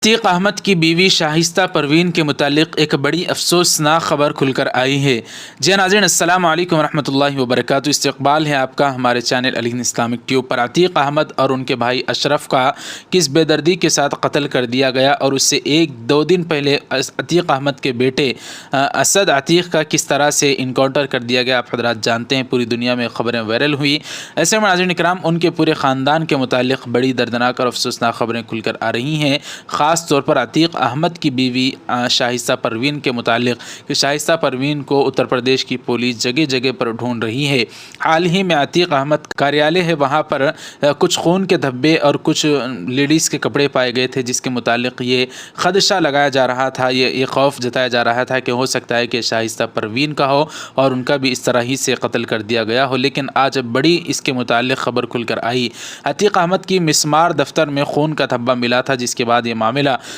عتیق احمد کی بیوی شائستہ پروین کے متعلق ایک بڑی افسوسناک خبر کھل کر آئی ہے۔ جی ناظرین، السلام علیکم ورحمۃ اللہ وبرکاتہ۔ استقبال ہے آپ کا ہمارے چینل علی اسلامک ٹیوب پر۔ عتیق احمد اور ان کے بھائی اشرف کا کس بے دردی کے ساتھ قتل کر دیا گیا اور اس سے ایک دو دن پہلے عتیق احمد کے بیٹے اسد عتیق کا کس طرح سے انکاؤنٹر کر دیا گیا، آپ حضرات جانتے ہیں۔ پوری دنیا میں خبریں وائرل ہوئی۔ ایسے میں ناظرین کرام، ان کے پورے خاندان کے متعلق بڑی دردناک اور افسوسناک خبریں کھل کر آ رہی ہیں، خاص طور پر عتیق احمد کی بیوی شائستہ پروین کے متعلق کہ شائستہ پروین کو اتر پردیش کی پولیس جگہ جگہ پر ڈھونڈ رہی ہے۔ حال ہی میں عتیق احمد کاریالے ہے، وہاں پر کچھ خون کے دھبے اور کچھ لیڈیز کے کپڑے پائے گئے تھے، جس کے متعلق یہ خدشہ لگایا جا رہا تھا، یہ خوف جتایا جا رہا تھا کہ ہو سکتا ہے کہ شائستہ پروین کا ہو اور ان کا بھی اس طرح ہی سے قتل کر دیا گیا ہو۔ لیکن آج بڑی اس کے متعلق خبر کھل کر آئی۔ عتیق احمد کی مسمار دفتر میں خون کا دھبا ملا تھا، جس کے بعد یہ معاملہ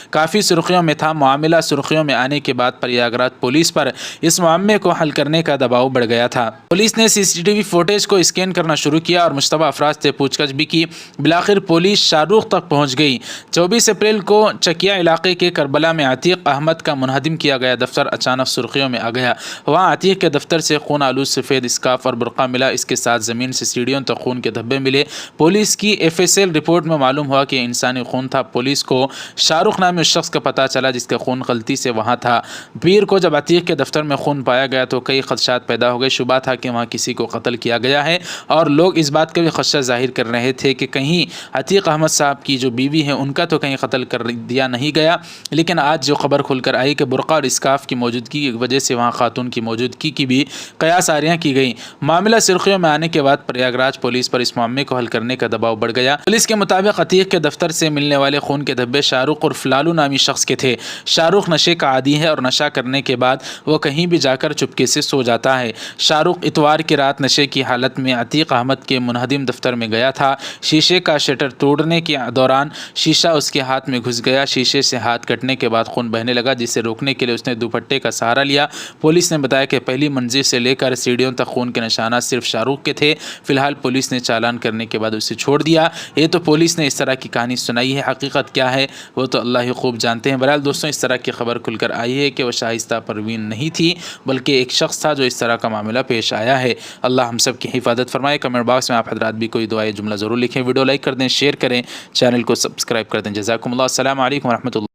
کافی سرخیوں میں تھا۔ معاملہ سرخیوں میں آنے کے بعد پریاگ راج پولیس پر اس معاملے کو حل کرنے کا دباؤ بڑھ گیا تھا۔ پولیس نے CCTV فوٹیج کو اسکین کرنا شروع کیا اور مشتبہ افراد سے پوچھ گچھ بھی کی۔ بالآخر پولیس شاہ رخ تک پہنچ گئی۔ 24 اپریل کو چکیا علاقے کے کربلا میں عتیق احمد کا منہدم کیا گیا دفتر اچانک سرخیوں میں آ گیا۔ وہاں عتیق کے دفتر سے خون آلود سفید اسکارف اور برقع ملا، اس کے ساتھ زمین سے سیڑھیوں تک خون کے دھبے ملے۔ پولیس کی FSL رپورٹ میں معلوم ہوا کہ انسانی خون تھا۔ پولیس کو شاہ رخ نامی اس شخص کا پتہ چلا جس کا خون غلطی سے وہاں تھا۔ پیر کو جب عتیق کے دفتر میں خون پایا گیا تو کئی خدشات پیدا ہو گئے۔ شبہ تھا کہ وہاں کسی کو قتل کیا گیا ہے اور لوگ اس بات کا بھی خدشہ ظاہر کر رہے تھے کہ کہیں عتیق احمد صاحب کی جو بیوی ہے ان کا تو کہیں قتل کر دیا نہیں گیا۔ لیکن آج جو خبر کھل کر آئی کہ برقع اور اسکارف کی موجودگی کی وجہ سے وہاں خاتون کی موجودگی کی بھی قیاس آریاں کی گئی۔ معاملہ سرخیوں میں آنے کے بعد پریاگ راج پولیس پر اس معاملے کو حل کرنے کا دباؤ بڑھ گیا۔ پولیس کے مطابق عتیق کے دفتر سے ملنے والے خون کے دھبے شاہ رخ اور فلالو نامی شخص کے تھے۔ شاہ رخ نشے کا عادی ہے اور نشہ کرنے کے بعد وہ کہیں بھی جا کر چپکے سے سو جاتا ہے۔ شاہ رخ اتوار کی رات نشے کی حالت میں عتیق احمد کے منہدم دفتر میں گیا تھا۔ شیشے کا شٹر توڑنے کے دوران شیشہ اس کے ہاتھ میں گھس گیا۔ شیشے سے ہاتھ کٹنے کے بعد خون بہنے لگا، جسے روکنے کے لیے اس نے دوپٹے کا سہارا لیا۔ پولیس نے بتایا کہ پہلی منزل سے لے کر سیڑھیوں تک خون کے نشانات صرف شاہ رخ کے تھے۔ فی الحال پولیس نے چالان کرنے کے بعد اسے چھوڑ دیا۔ یہ تو پولیس نے اس طرح کی کہانی سنائی ہے، حقیقت کیا ہے وہ تو اللہ ہی خوب جانتے ہیں۔ بہرحال دوستوں، اس طرح کی خبر کھل کر آئی ہے کہ وہ شائستہ پروین نہیں تھی، بلکہ ایک شخص تھا جو اس طرح کا معاملہ پیش آیا ہے۔ اللہ ہم سب کی حفاظت فرمائے۔ کمنٹ باکس میں آپ حضرات بھی کوئی دعائے جملہ ضرور لکھیں، ویڈیو لائک کر دیں، شیئر کریں، چینل کو سبسکرائب کر دیں۔ جزاکم اللہ۔ السلام علیکم ورحمۃ اللہ۔